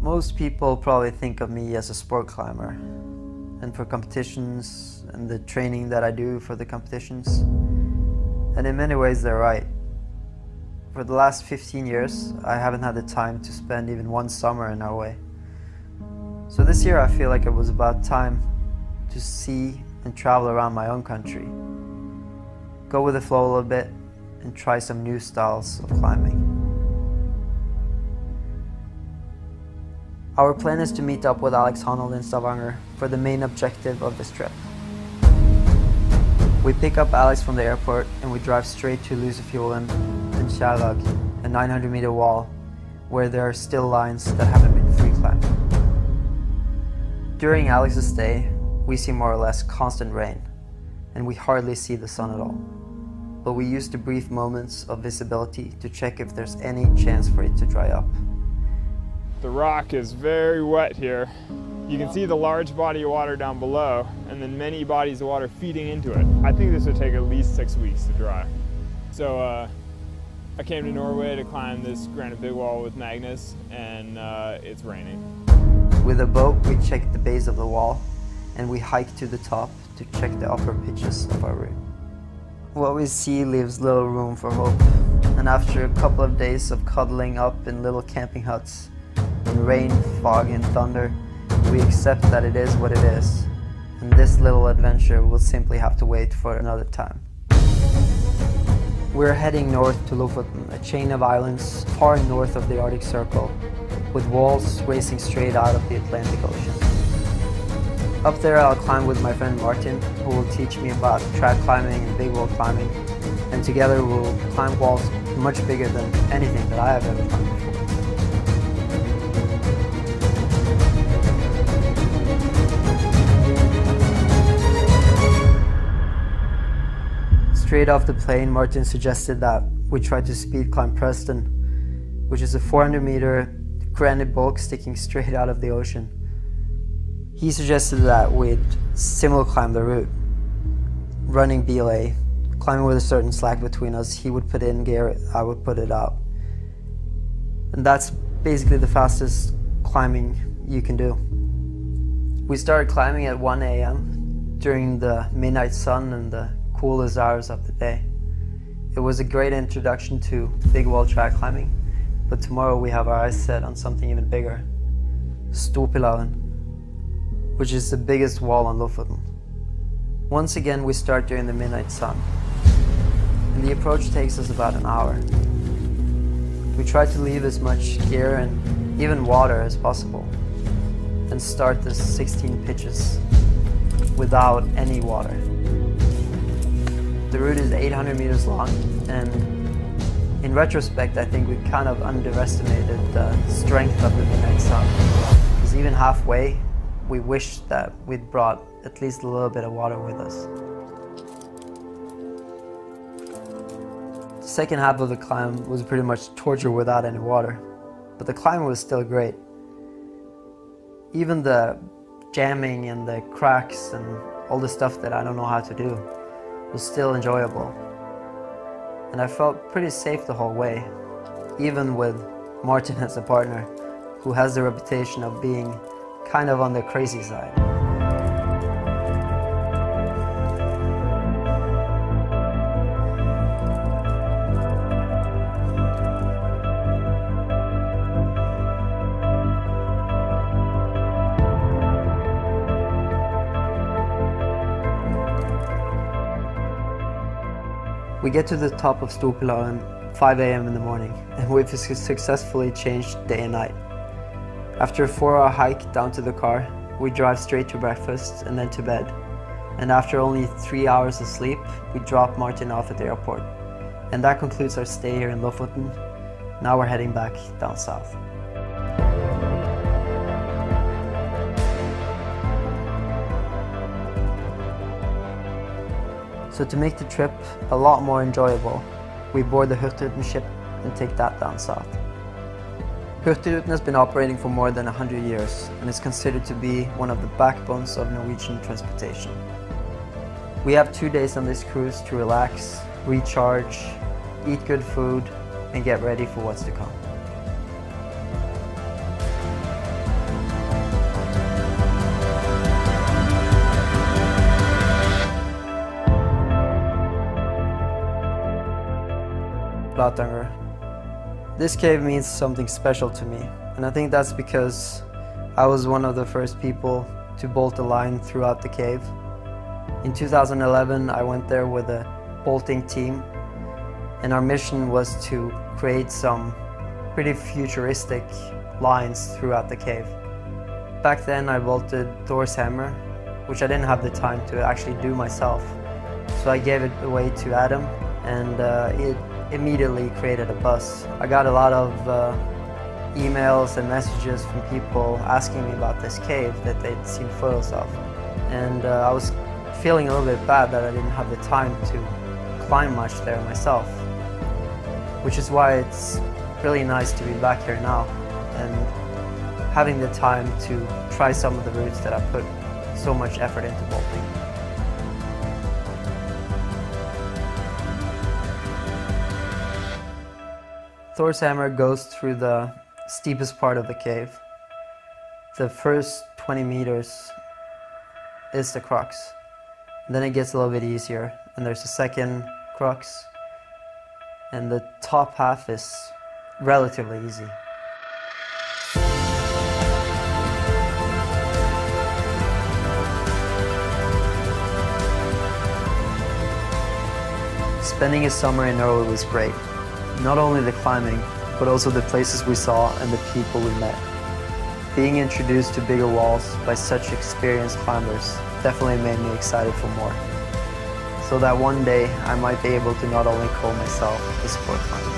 Most people probably think of me as a sport climber, and for competitions and the training that I do for the competitions. And in many ways they're right. For the last 15 years, I haven't had the time to spend even one summer in Norway. So this year I feel like it was about time to see and travel around my own country. Go with the flow a little bit and try some new styles of climbing. Our plan is to meet up with Alex Honnold in Stavanger for the main objective of this trip. We pick up Alex from the airport and we drive straight to Lysefjorden and Kjærlag, a 900-meter wall where there are still lines that haven't been free climbed. During Alex's stay, we see more or less constant rain, and we hardly see the sun at all. But we use the brief moments of visibility to check if there's any chance for it to dry up. The rock is very wet here. You can see the large body of water down below, and then many bodies of water feeding into it. I think this would take at least 6 weeks to dry. So I came to Norway to climb this granite big wall with Magnus, and it's raining. With a boat, we check the base of the wall, and we hike to the top to check the upper pitches of our route. What we see leaves little room for hope, and after a couple of days of cuddling up in little camping huts, in rain, fog and thunder, we accept that it is what it is, and this little adventure will simply have to wait for another time. We're heading north to Lofoten, a chain of islands far north of the Arctic Circle, with walls racing straight out of the Atlantic Ocean. Up there I'll climb with my friend Martin, who will teach me about trad climbing and big wall climbing, and together we'll climb walls much bigger than anything that I have ever climbed before. Straight off the plane, Martin suggested that we try to speed climb Preston, which is a 400-meter granite bulk sticking straight out of the ocean. He suggested that we'd simul climb the route, running belay, climbing with a certain slack between us. He would put in gear, I would put it out. And that's basically the fastest climbing you can do. We started climbing at 1 a.m. during the midnight sun and the coolest hours of the day. It was a great introduction to big wall trad climbing, but tomorrow we have our eyes set on something even bigger, Stupilaren, which is the biggest wall on Lofoten. Once again we start during the midnight sun, and the approach takes us about an hour. We try to leave as much gear and even water as possible, and start the 16 pitches without any water. The route is 800 meters long, and in retrospect I think we kind of underestimated the strength of the midnight sun, because even halfway we wished that we'd brought at least a little bit of water with us. The second half of the climb was pretty much torture without any water, but the climb was still great. Even the jamming and the cracks and all the stuff that I don't know how to do was still enjoyable. And I felt pretty safe the whole way, even with Martin as a partner, who has the reputation of being kind of on the crazy side. We get to the top of Stupilaren 5 a.m. in the morning, and we've successfully changed day and night. After a 4-hour hike down to the car, we drive straight to breakfast and then to bed. And after only 3 hours of sleep, we drop Martin off at the airport. And that concludes our stay here in Lofoten. Now we're heading back down south. So to make the trip a lot more enjoyable, we board the Hurtigruten ship and take that down south. Hurtigruten has been operating for more than 100 years and is considered to be one of the backbones of Norwegian transportation. We have 2 days on this cruise to relax, recharge, eat good food, and get ready for what's to come. Flatanger. This cave means something special to me, and I think that's because I was one of the first people to bolt the line throughout the cave. In 2011, I went there with a bolting team, and our mission was to create some pretty futuristic lines throughout the cave. Back then I bolted Thor's hammer, which I didn't have the time to actually do myself. So I gave it away to Adam, and it immediately created a buzz. I got a lot of emails and messages from people asking me about this cave that they'd seen photos of. And I was feeling a little bit bad that I didn't have the time to climb much there myself. Which is why it's really nice to be back here now and having the time to try some of the routes that I put so much effort into bolting. Thor's hammer goes through the steepest part of the cave. The first 20 meters is the crux. And then it gets a little bit easier, and there's a second crux, and the top half is relatively easy. Spending a summer in Norway was great. Not only the climbing, but also the places we saw and the people we met. Being introduced to bigger walls by such experienced climbers definitely made me excited for more. So that one day I might be able to not only call myself a sport climber.